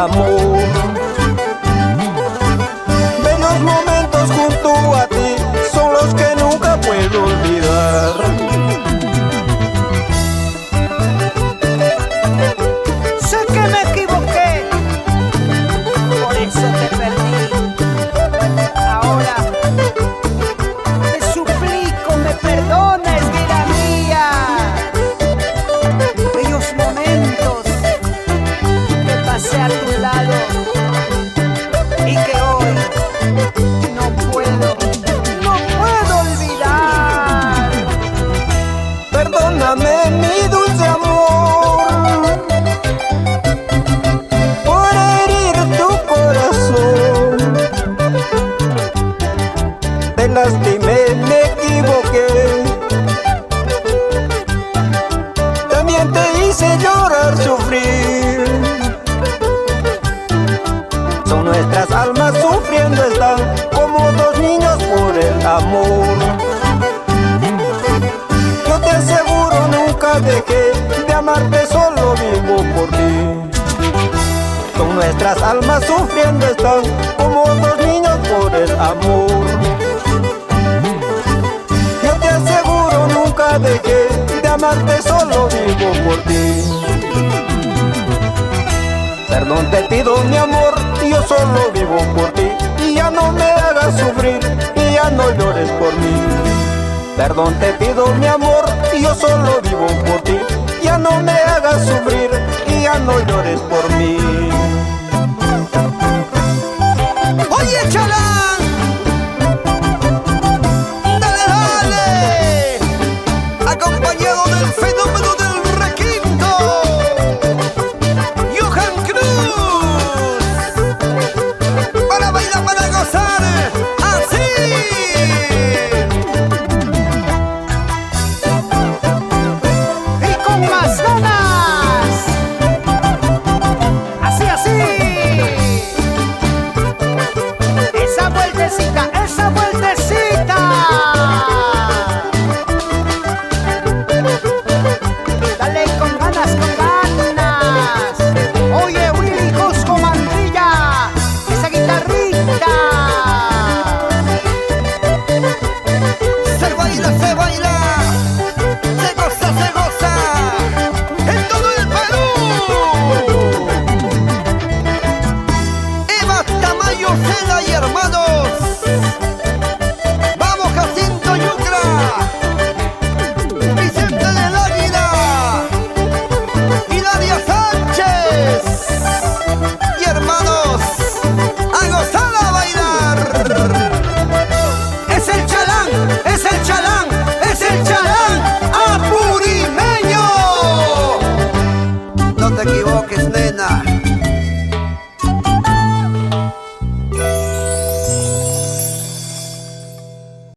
amor. Bellos momentos junto a ti son los que nunca puedo olvidar. Sé que me equivoqué, por eso te perdí. Ahora te suplico me perdones, vida mía. Bellos momentos que pasé a tu lado y que hoy no puedo olvidar. Perdóname, mi dulce amor, por herir tu corazón. Te lastimé, me equivoqué. También te hice llorar, sufrir. Son nuestras almas sufriendo, están como dos niños por el amor. Yo te aseguro nunca dejé de amarte, solo vivo por ti. Son nuestras almas sufriendo, están como dos niños por el amor. Yo te aseguro nunca dejé de amarte, solo vivo por ti. Perdón te pido, mi amor, yo solo vivo por ti. Y ya no me hagas sufrir, y ya no llores por mí. Perdón te pido, mi amor, yo solo vivo por ti. Ya no me hagas sufrir, y ya no llores por mí. Oye, chala.